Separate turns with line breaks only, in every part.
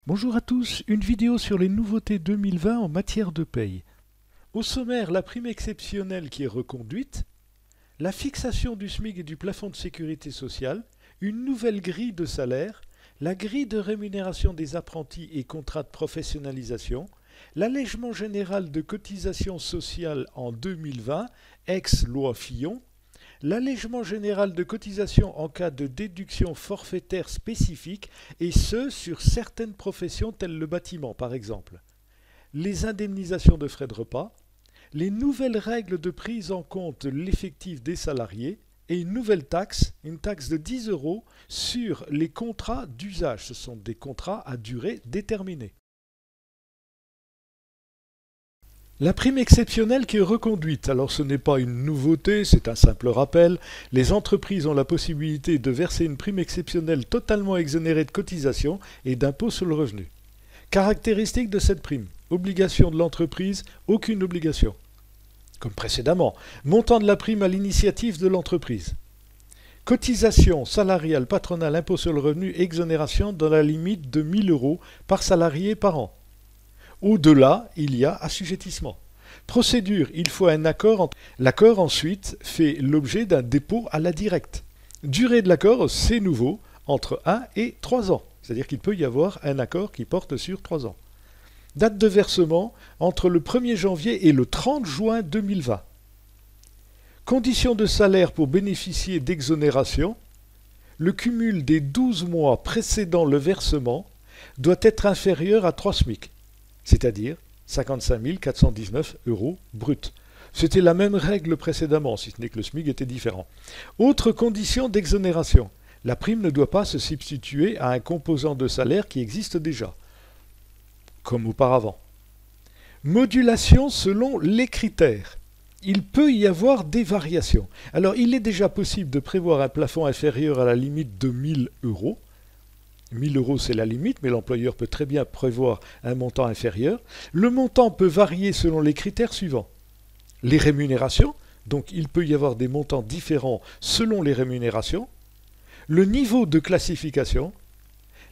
Bonjour à tous, une vidéo sur les nouveautés 2020 en matière de paye. Au sommaire, la prime exceptionnelle qui est reconduite, la fixation du SMIC et du plafond de sécurité sociale, une nouvelle grille de salaire, la grille de rémunération des apprentis et contrats de professionnalisation, l'allègement général de cotisations sociales en 2020, ex-loi Fillon, l'allègement général de cotisation en cas de déduction forfaitaire spécifique, et ce sur certaines professions telles le bâtiment par exemple, les indemnisations de frais de repas, les nouvelles règles de prise en compte de l'effectif des salariés et une nouvelle taxe, une taxe de 10 € sur les contrats d'usage. Ce sont des contrats à durée déterminée. La prime exceptionnelle qui est reconduite, alors ce n'est pas une nouveauté, c'est un simple rappel. Les entreprises ont la possibilité de verser une prime exceptionnelle totalement exonérée de cotisations et d'impôts sur le revenu. Caractéristique de cette prime, obligation de l'entreprise, aucune obligation. Comme précédemment, montant de la prime à l'initiative de l'entreprise. Cotisation salariale, patronale, impôt sur le revenu, exonération dans la limite de 1 000 € par salarié par an. Au-delà, il y a assujettissement. Procédure, il faut un accord. L'accord ensuite fait l'objet d'un dépôt à la directe. Durée de l'accord, c'est nouveau, entre 1 et 3 ans. C'est-à-dire qu'il peut y avoir un accord qui porte sur 3 ans. Date de versement, entre le 1er janvier et le 30 juin 2020. Conditions de salaire pour bénéficier d'exonération. Le cumul des 12 mois précédant le versement doit être inférieur à 3 SMIC. C'est-à-dire 55 419 € brut. C'était la même règle précédemment, si ce n'est que le SMIC était différent. Autre condition d'exonération. La prime ne doit pas se substituer à un composant de salaire qui existe déjà, comme auparavant. Modulation selon les critères. Il peut y avoir des variations. Alors, il est déjà possible de prévoir un plafond inférieur à la limite de 1 000 €. 1 000 € c'est la limite, mais l'employeur peut très bien prévoir un montant inférieur. Le montant peut varier selon les critères suivants. Les rémunérations, donc il peut y avoir des montants différents selon les rémunérations. Le niveau de classification,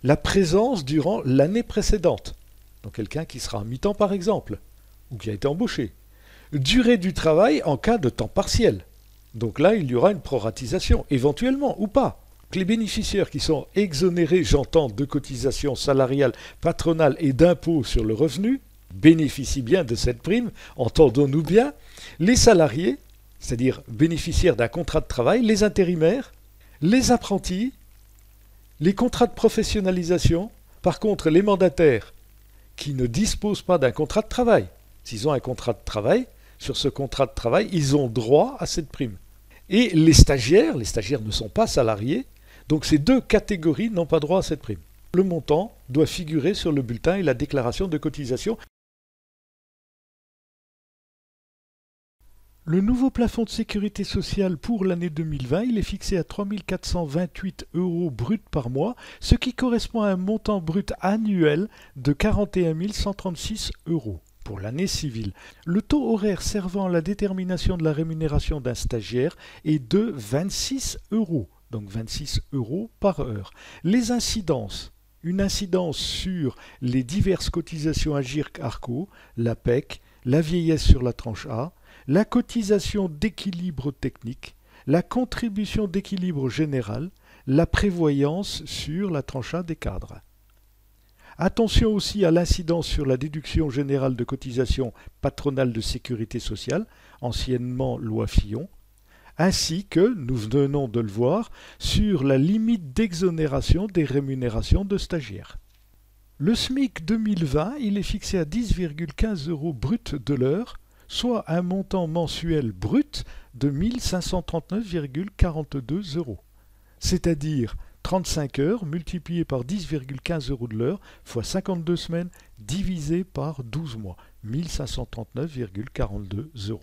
la présence durant l'année précédente, donc quelqu'un qui sera en mi-temps par exemple, ou qui a été embauché. Durée du travail en cas de temps partiel. Donc là, il y aura une proratisation, éventuellement ou pas. Les bénéficiaires qui sont exonérés, j'entends, de cotisations salariales, patronales et d'impôts sur le revenu, bénéficient bien de cette prime, entendons-nous bien. Les salariés, c'est-à-dire bénéficiaires d'un contrat de travail, les intérimaires, les apprentis, les contrats de professionnalisation. Par contre, les mandataires qui ne disposent pas d'un contrat de travail, s'ils ont un contrat de travail, sur ce contrat de travail, ils ont droit à cette prime. Et les stagiaires ne sont pas salariés, donc ces deux catégories n'ont pas droit à cette prime. Le montant doit figurer sur le bulletin et la déclaration de cotisation. Le nouveau plafond de sécurité sociale pour l'année 2020, il est fixé à 3 428 € brut par mois, ce qui correspond à un montant brut annuel de 41 136 € pour l'année civile. Le taux horaire servant à la détermination de la rémunération d'un stagiaire est de 26 €. Donc 26 € par heure. Les incidences. Une incidence sur les diverses cotisations Agirc-Arrco, la PEC, la vieillesse sur la tranche A, la cotisation d'équilibre technique, la contribution d'équilibre général, la prévoyance sur la tranche A des cadres. Attention aussi à l'incidence sur la déduction générale de cotisation patronale de sécurité sociale, anciennement loi Fillon, ainsi que, nous venons de le voir, sur la limite d'exonération des rémunérations de stagiaires. Le SMIC 2020, il est fixé à 10,15 € brut de l'heure, soit un montant mensuel brut de 1 539,42 €, c'est-à-dire 35 heures multipliées par 10,15 € de l'heure fois 52 semaines divisé par 12 mois, 1 539,42 €.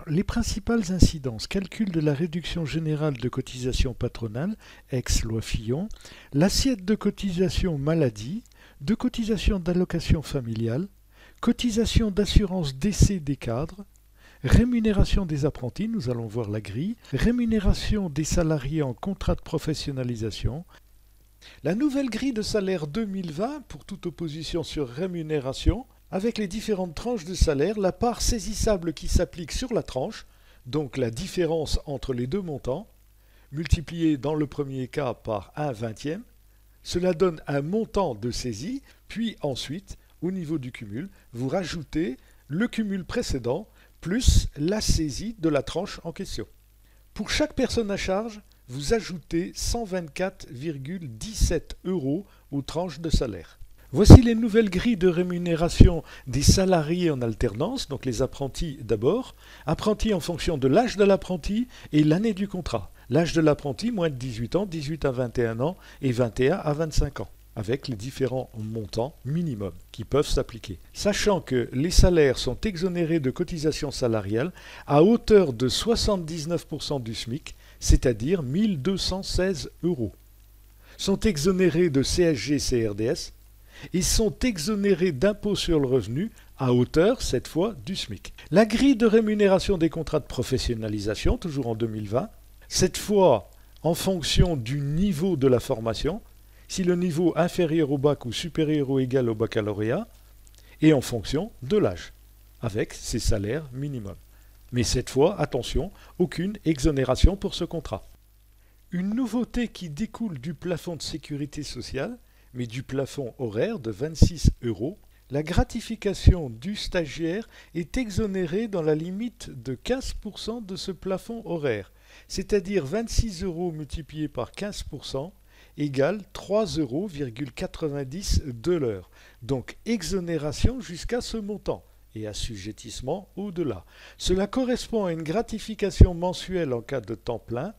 Les principales incidences, calcul de la réduction générale de cotisation patronale, ex-loi Fillon, l'assiette de cotisation maladie, de cotisation d'allocation familiale, cotisation d'assurance décès des cadres, rémunération des apprentis, nous allons voir la grille, rémunération des salariés en contrat de professionnalisation, La nouvelle grille de salaire 2020 pour toute opposition sur rémunération, avec les différentes tranches de salaire, la part saisissable qui s'applique sur la tranche, donc la différence entre les deux montants, multipliée dans le premier cas par 1/20, cela donne un montant de saisie, puis ensuite, au niveau du cumul, vous rajoutez le cumul précédent plus la saisie de la tranche en question. Pour chaque personne à charge, vous ajoutez 124,17 € aux tranches de salaire. Voici les nouvelles grilles de rémunération des salariés en alternance, donc les apprentis d'abord. Apprentis en fonction de l'âge de l'apprenti et l'année du contrat. L'âge de l'apprenti, moins de 18 ans, 18 à 21 ans et 21 à 25 ans, avec les différents montants minimums qui peuvent s'appliquer. Sachant que les salaires sont exonérés de cotisations salariales à hauteur de 79% du SMIC, c'est-à-dire 1 216 €. Sont exonérés de CSG-CRDS et sont exonérés d'impôt sur le revenu à hauteur, cette fois, du SMIC. La grille de rémunération des contrats de professionnalisation, toujours en 2020, cette fois en fonction du niveau de la formation, si le niveau inférieur au bac ou supérieur ou égal au baccalauréat, et en fonction de l'âge, avec ses salaires minimums. Mais cette fois, attention, aucune exonération pour ce contrat. Une nouveauté qui découle du plafond de sécurité sociale, mais du plafond horaire de 26 €, la gratification du stagiaire est exonérée dans la limite de 15% de ce plafond horaire, c'est-à-dire 26 € multiplié par 15% égale 3,90 € de l'heure. Donc exonération jusqu'à ce montant et assujettissement au-delà. Cela correspond à une gratification mensuelle en cas de temps plein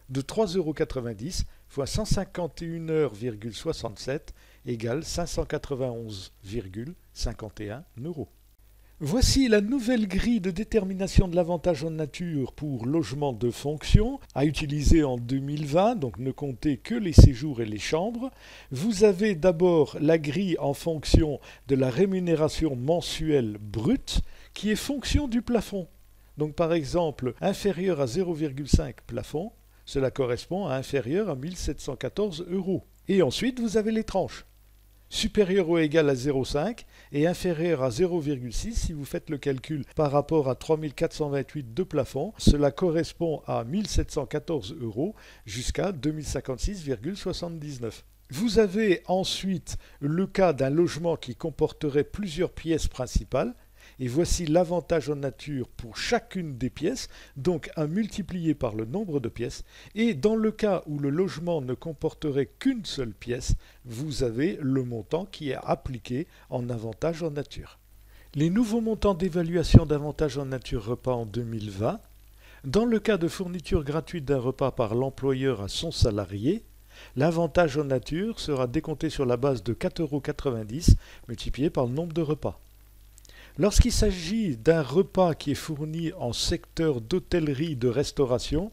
de 3,90 € fois 151,67 heures égale 591,51 €. Voici la nouvelle grille de détermination de l'avantage en nature pour logement de fonction à utiliser en 2020, donc ne comptez que les séjours et les chambres. Vous avez d'abord la grille en fonction de la rémunération mensuelle brute qui est fonction du plafond. Donc par exemple, inférieur à 0,5 plafond, cela correspond à inférieur à 1 714 €. Et ensuite, vous avez les tranches. Supérieur ou égal à 0,5 et inférieur à 0,6 si vous faites le calcul par rapport à 3 428 de plafond, cela correspond à 1 714 € jusqu'à 2056,79 €. Vous avez ensuite le cas d'un logement qui comporterait plusieurs pièces principales. Et voici l'avantage en nature pour chacune des pièces, donc à multiplier par le nombre de pièces. Et dans le cas où le logement ne comporterait qu'une seule pièce, vous avez le montant qui est appliqué en avantage en nature. Les nouveaux montants d'évaluation d'avantage en nature repas en 2020. Dans le cas de fourniture gratuite d'un repas par l'employeur à son salarié, l'avantage en nature sera décompté sur la base de 4,90 € multiplié par le nombre de repas. Lorsqu'il s'agit d'un repas qui est fourni en secteur d'hôtellerie de restauration,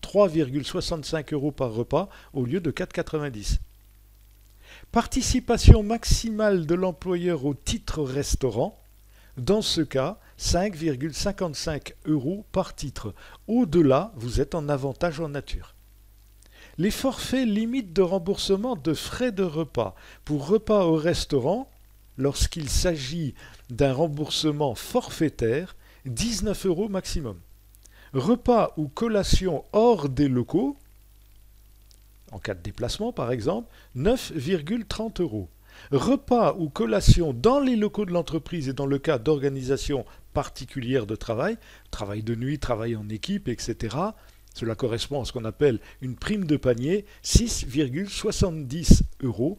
3,65 € par repas au lieu de 4,90 €. Participation maximale de l'employeur au titre restaurant, dans ce cas, 5,55 € par titre. Au-delà, vous êtes en avantage en nature. Les forfaits limites de remboursement de frais de repas pour repas au restaurant, lorsqu'il s'agit d'un remboursement forfaitaire, 19 € maximum. Repas ou collation hors des locaux, en cas de déplacement par exemple, 9,30 €. Repas ou collation dans les locaux de l'entreprise et dans le cas d'organisation particulière de travail, travail de nuit, travail en équipe, etc., cela correspond à ce qu'on appelle une prime de panier, 6,70 €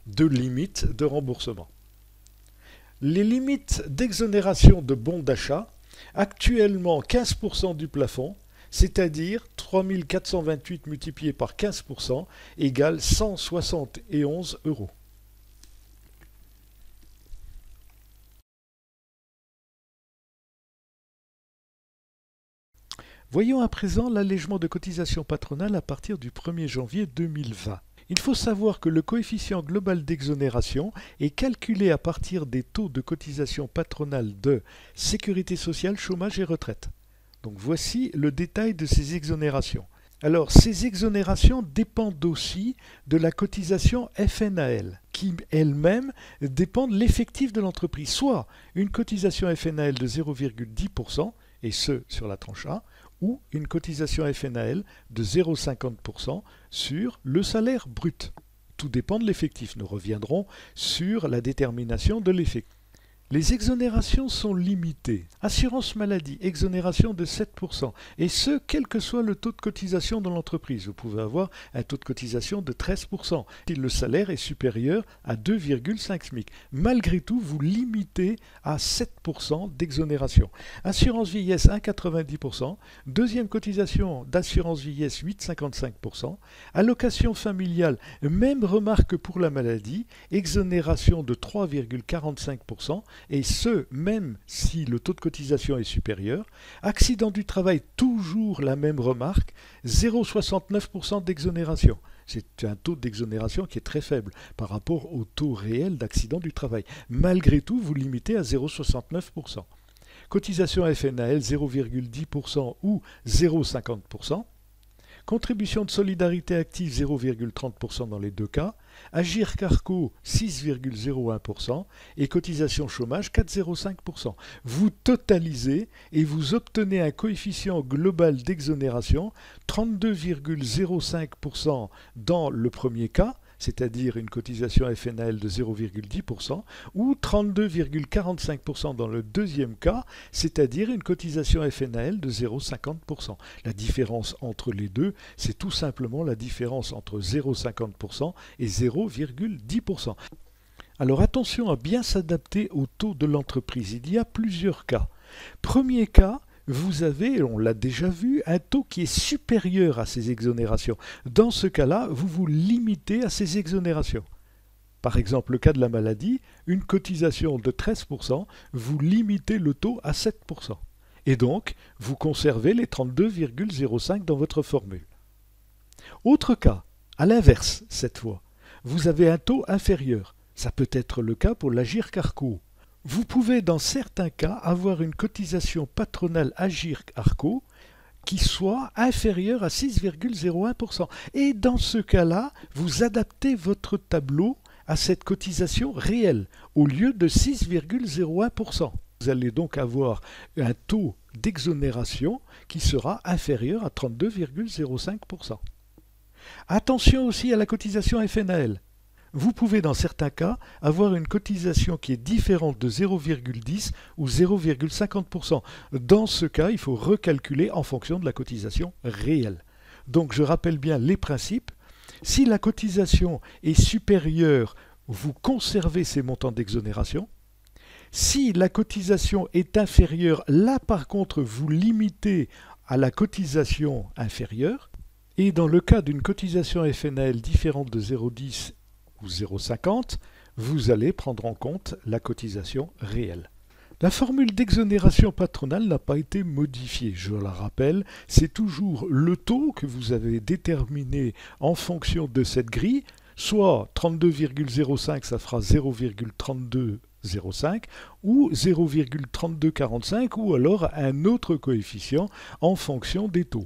de limite de remboursement. Les limites d'exonération de bons d'achat, actuellement 15% du plafond, c'est-à-dire 3 428 multiplié par 15% égale 171 €. Voyons à présent l'allègement de cotisation patronale à partir du 1er janvier 2020. Il faut savoir que le coefficient global d'exonération est calculé à partir des taux de cotisation patronale de sécurité sociale, chômage et retraite. Donc voici le détail de ces exonérations. Alors, ces exonérations dépendent aussi de la cotisation FNAL, qui elle-même dépend de l'effectif de l'entreprise. Soit une cotisation FNAL de 0,10%, et ce sur la tranche A, ou une cotisation FNAL de 0,50% sur le salaire brut. Tout dépend de l'effectif. Nous reviendrons sur la détermination de l'effectif. Les exonérations sont limitées. Assurance maladie, exonération de 7%. Et ce, quel que soit le taux de cotisation dans l'entreprise. Vous pouvez avoir un taux de cotisation de 13% si le salaire est supérieur à 2,5 SMIC. Malgré tout, vous limitez à 7% d'exonération. Assurance vieillesse 1,90%. Deuxième cotisation d'assurance vieillesse 8,55%. Allocation familiale, même remarque pour la maladie, exonération de 3,45%. Et ce, même si le taux de cotisation est supérieur. Accident du travail, toujours la même remarque, 0,69% d'exonération. C'est un taux d'exonération qui est très faible par rapport au taux réel d'accident du travail. Malgré tout, vous limitez à 0,69%. Cotisation FNAL, 0,10% ou 0,50%. Contribution de solidarité active 0,30% dans les deux cas, Agir Carco 6,01% et cotisation chômage 4,05%. Vous totalisez et vous obtenez un coefficient global d'exonération 32,05% dans le premier cas, c'est-à-dire une cotisation FNAL de 0,10%, ou 32,45% dans le deuxième cas, c'est-à-dire une cotisation FNAL de 0,50%. La différence entre les deux, c'est tout simplement la différence entre 0,50% et 0,10%. Alors attention à bien s'adapter au taux de l'entreprise. Il y a plusieurs cas. Premier cas, vous avez, on l'a déjà vu, un taux qui est supérieur à ces exonérations. Dans ce cas-là, vous vous limitez à ces exonérations. Par exemple, le cas de la maladie, une cotisation de 13%, vous limitez le taux à 7%. Et donc, vous conservez les 32,05 dans votre formule. Autre cas, à l'inverse cette fois, vous avez un taux inférieur. Ça peut être le cas pour l'Agir Carco. Vous pouvez dans certains cas avoir une cotisation patronale Agir Carco qui soit inférieure à 6,01%. Et dans ce cas-là, vous adaptez votre tableau à cette cotisation réelle au lieu de 6,01%. Vous allez donc avoir un taux d'exonération qui sera inférieur à 32,05%. Attention aussi à la cotisation FNAL. Vous pouvez dans certains cas avoir une cotisation qui est différente de 0,10 ou 0,50%. Dans ce cas, il faut recalculer en fonction de la cotisation réelle. Donc je rappelle bien les principes. Si la cotisation est supérieure, vous conservez ces montants d'exonération. Si la cotisation est inférieure, là par contre vous limitez à la cotisation inférieure. Et dans le cas d'une cotisation FNAL différente de 0,10 ou 0,50, vous allez prendre en compte la cotisation réelle. La formule d'exonération patronale n'a pas été modifiée. Je la rappelle, c'est toujours le taux que vous avez déterminé en fonction de cette grille, soit 32,05, ça fera 0,3205, ou 0,3245, ou alors un autre coefficient en fonction des taux.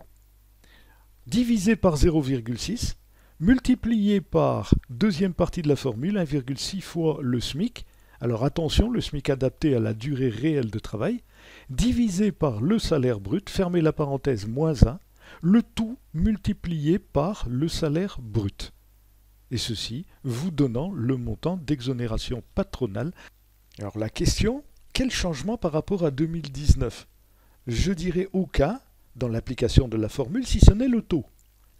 Divisé par 0,6, multiplié par deuxième partie de la formule, 1,6 fois le SMIC, alors attention, le SMIC adapté à la durée réelle de travail, divisé par le salaire brut, fermez la parenthèse, moins 1, le tout multiplié par le salaire brut. Et ceci vous donnant le montant d'exonération patronale. Alors la question, quel changement par rapport à 2019? Je dirais aucun dans l'application de la formule si ce n'est le taux.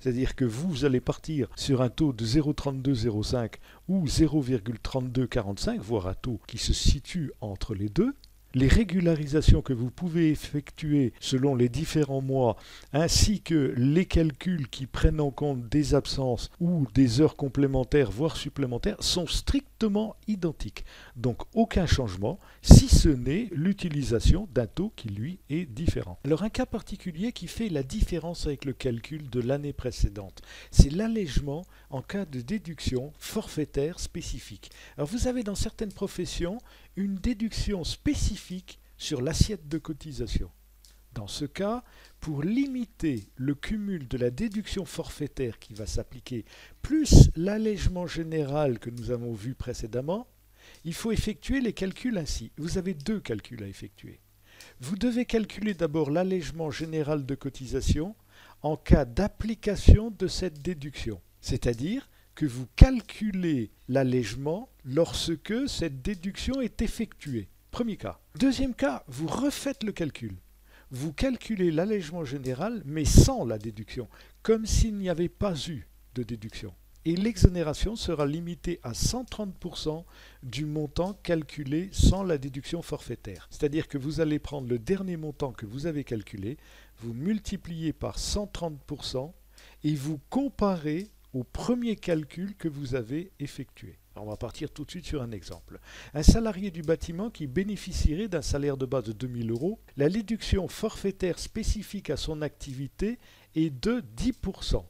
C'est-à-dire que vous allez partir sur un taux de 0,3205 ou 0,3245, voire un taux qui se situe entre les deux. Les régularisations que vous pouvez effectuer selon les différents mois, ainsi que les calculs qui prennent en compte des absences ou des heures complémentaires, voire supplémentaires, sont strictement identiques. Donc aucun changement, si ce n'est l'utilisation d'un taux qui lui est différent. Alors un cas particulier qui fait la différence avec le calcul de l'année précédente, c'est l'allègement en cas de déduction forfaitaire spécifique. Alors vous avez dans certaines professions une déduction spécifique sur l'assiette de cotisation. Dans ce cas, pour limiter le cumul de la déduction forfaitaire qui va s'appliquer, plus l'allègement général que nous avons vu précédemment, il faut effectuer les calculs ainsi. Vous avez deux calculs à effectuer. Vous devez calculer d'abord l'allègement général de cotisation en cas d'application de cette déduction. C'est-à-dire que vous calculez l'allègement lorsque cette déduction est effectuée. Premier cas. Deuxième cas, vous refaites le calcul. Vous calculez l'allègement général, mais sans la déduction, comme s'il n'y avait pas eu de déduction. Et l'exonération sera limitée à 130% du montant calculé sans la déduction forfaitaire. C'est-à-dire que vous allez prendre le dernier montant que vous avez calculé, vous multipliez par 130% et vous comparez au premier calcul que vous avez effectué. Alors on va partir tout de suite sur un exemple. Un salarié du bâtiment qui bénéficierait d'un salaire de base de 2 000 €, la déduction forfaitaire spécifique à son activité est de 10%.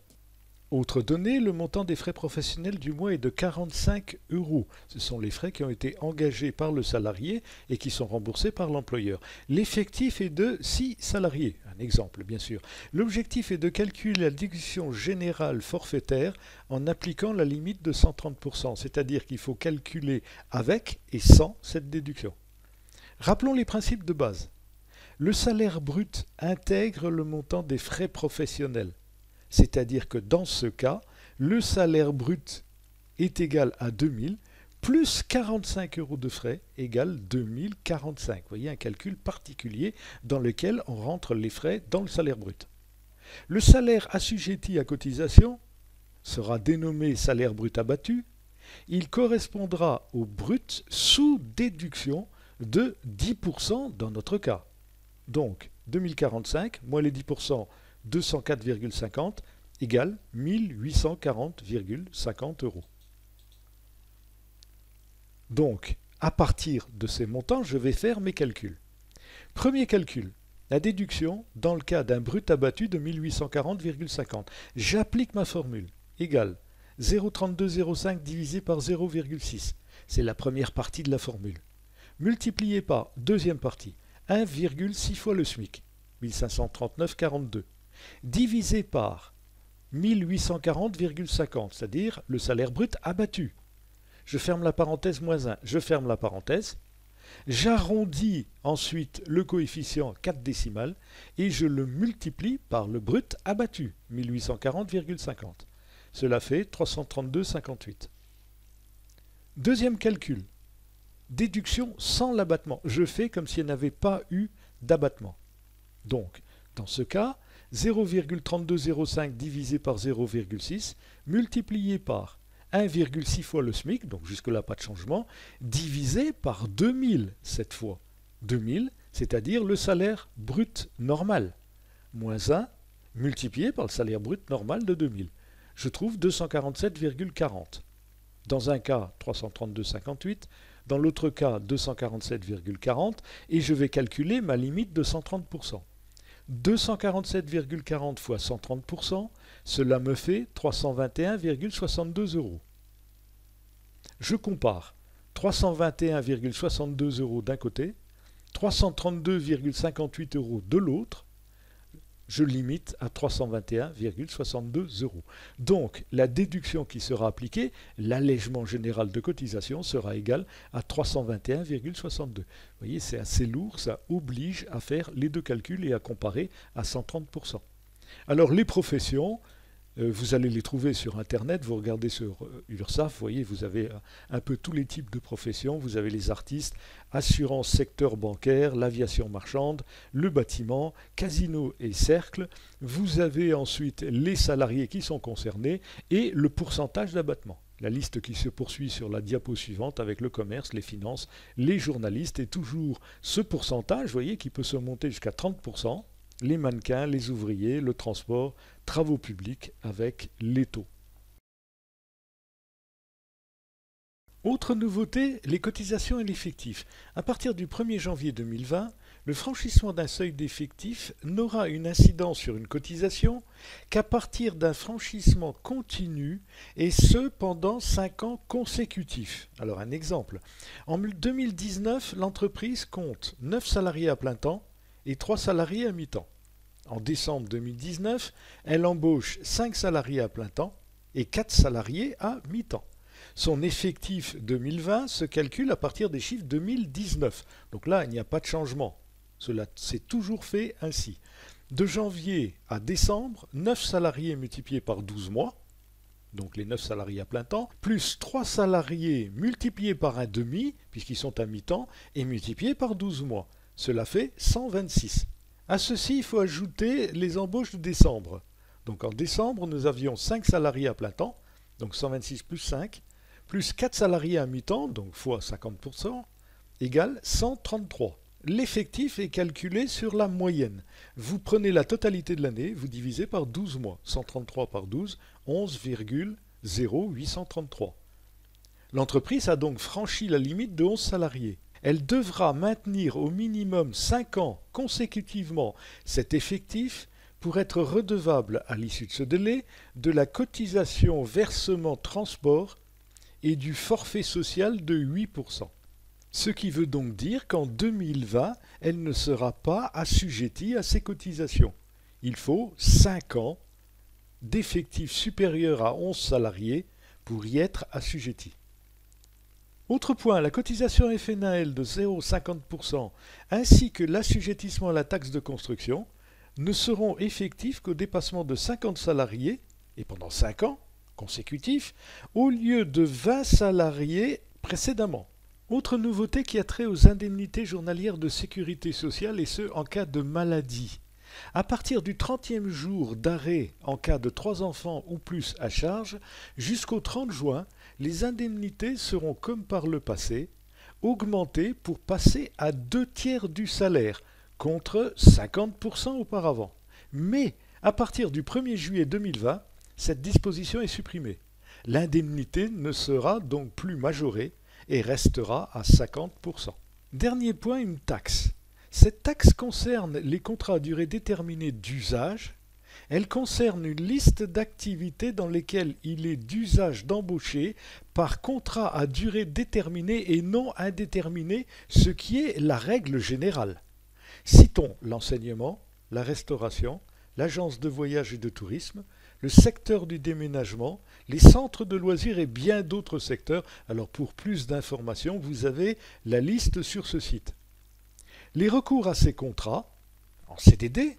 Autre donnée, le montant des frais professionnels du mois est de 45 €. Ce sont les frais qui ont été engagés par le salarié et qui sont remboursés par l'employeur. L'effectif est de 6 salariés. Un exemple, bien sûr. L'objectif est de calculer la déduction générale forfaitaire en appliquant la limite de 130%, c'est-à-dire qu'il faut calculer avec et sans cette déduction. Rappelons les principes de base. Le salaire brut intègre le montant des frais professionnels. C'est-à-dire que dans ce cas, le salaire brut est égal à 2000 plus 45 € de frais égale 2045. Vous voyez un calcul particulier dans lequel on rentre les frais dans le salaire brut. Le salaire assujetti à cotisation sera dénommé salaire brut abattu. Il correspondra au brut sous déduction de 10% dans notre cas. Donc 2045 moins les 10%, 204,50 égale 1840,50 €. Donc, à partir de ces montants, je vais faire mes calculs. Premier calcul, la déduction dans le cas d'un brut abattu de 1840,50. J'applique ma formule, égale 0,3205 divisé par 0,6. C'est la première partie de la formule. Multiplié par, deuxième partie, 1,6 fois le SMIC, 1539,42. Divisé par 1840,50, c'est-à-dire le salaire brut abattu. Je ferme la parenthèse moins 1, je ferme la parenthèse. J'arrondis ensuite le coefficient 4 décimales et je le multiplie par le brut abattu, 1840,50. Cela fait 332,58. Deuxième calcul, déduction sans l'abattement. Je fais comme s'il n'y avait pas eu d'abattement. Donc, dans ce cas, 0,3205 divisé par 0,6 multiplié par 1,6 fois le SMIC, donc jusque-là pas de changement, divisé par 2000 cette fois. 2000, c'est-à-dire le salaire brut normal, moins 1 multiplié par le salaire brut normal de 2000. Je trouve 247,40. Dans un cas, 332,58, dans l'autre cas, 247,40, et je vais calculer ma limite de 130%. 247,40 fois 130%, cela me fait 321,62 €. Je compare 321,62 € d'un côté, 332,58 € de l'autre, je limite à 321,62 €. Donc, la déduction qui sera appliquée, l'allègement général de cotisation, sera égal à 321,62. Vous voyez, c'est assez lourd, ça oblige à faire les deux calculs et à comparer à 130%. Alors, les professions, vous allez les trouver sur Internet, vous regardez sur URSSAF, vous voyez, vous avez un peu tous les types de professions, vous avez les artistes, assurance secteur bancaire, l'aviation marchande, le bâtiment, casino et cercle, vous avez ensuite les salariés qui sont concernés et le pourcentage d'abattement. La liste qui se poursuit sur la diapo suivante avec le commerce, les finances, les journalistes et toujours ce pourcentage, vous voyez, qui peut se monter jusqu'à 30%. Les mannequins, les ouvriers, le transport, travaux publics avec les taux. Autre nouveauté, les cotisations et l'effectif. À partir du 1er janvier 2020, le franchissement d'un seuil d'effectif n'aura une incidence sur une cotisation qu'à partir d'un franchissement continu et ce pendant 5 ans consécutifs. Alors un exemple, en 2019, l'entreprise compte 9 salariés à plein temps et 3 salariés à mi-temps. En décembre 2019, elle embauche 5 salariés à plein temps et 4 salariés à mi-temps. Son effectif 2020 se calcule à partir des chiffres 2019. Donc là, il n'y a pas de changement. Cela s'est toujours fait ainsi. De janvier à décembre, 9 salariés multipliés par 12 mois, donc les 9 salariés à plein temps, plus 3 salariés multipliés par un demi, puisqu'ils sont à mi-temps, et multipliés par 12 mois. Cela fait 126. À ceci, il faut ajouter les embauches de décembre. Donc en décembre, nous avions 5 salariés à plein temps, donc 126 plus 5, plus 4 salariés à mi-temps, donc fois 50%, égale 133. L'effectif est calculé sur la moyenne. Vous prenez la totalité de l'année, vous divisez par 12 mois. 133 par 12, 11,0833. L'entreprise a donc franchi la limite de 11 salariés. Elle devra maintenir au minimum 5 ans consécutivement cet effectif pour être redevable à l'issue de ce délai de la cotisation versement transport et du forfait social de 8%. Ce qui veut donc dire qu'en 2020, elle ne sera pas assujettie à ces cotisations. Il faut 5 ans d'effectifs supérieurs à 11 salariés pour y être assujettie. Autre point, la cotisation FNAL de 0,50% ainsi que l'assujettissement à la taxe de construction ne seront effectifs qu'au dépassement de 50 salariés, et pendant 5 ans consécutifs, au lieu de 20 salariés précédemment. Autre nouveauté qui a trait aux indemnités journalières de sécurité sociale et ce en cas de maladie. À partir du 30e jour d'arrêt en cas de 3 enfants ou plus à charge, jusqu'au 30 juin, les indemnités seront comme par le passé, augmentées pour passer à 2/3 du salaire, contre 50% auparavant. Mais à partir du 1er juillet 2020, cette disposition est supprimée. L'indemnité ne sera donc plus majorée et restera à 50%. Dernier point, une taxe. Cette taxe concerne les contrats à durée déterminée d'usage. Elle concerne une liste d'activités dans lesquelles il est d'usage d'embaucher par contrat à durée déterminée et non indéterminée, ce qui est la règle générale. Citons l'enseignement, la restauration, l'agence de voyage et de tourisme, le secteur du déménagement, les centres de loisirs et bien d'autres secteurs. Alors pour plus d'informations, vous avez la liste sur ce site. Les recours à ces contrats, en CDD,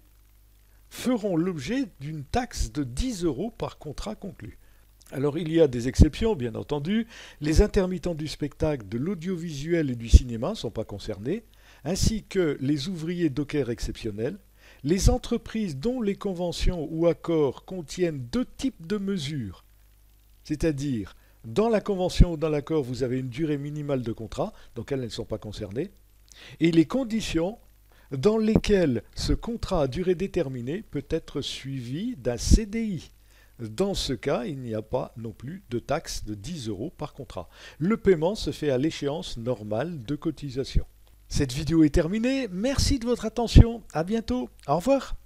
feront l'objet d'une taxe de 10 € par contrat conclu. Alors il y a des exceptions, bien entendu. Les intermittents du spectacle, de l'audiovisuel et du cinéma ne sont pas concernés, ainsi que les ouvriers dockers exceptionnels, les entreprises dont les conventions ou accords contiennent 2 types de mesures, c'est-à-dire dans la convention ou dans l'accord vous avez une durée minimale de contrat, donc elles ne sont pas concernées, et les conditions dans lesquelles ce contrat à durée déterminée peut être suivi d'un CDI. Dans ce cas, il n'y a pas non plus de taxe de 10 € par contrat. Le paiement se fait à l'échéance normale de cotisation. Cette vidéo est terminée, merci de votre attention, à bientôt, au revoir.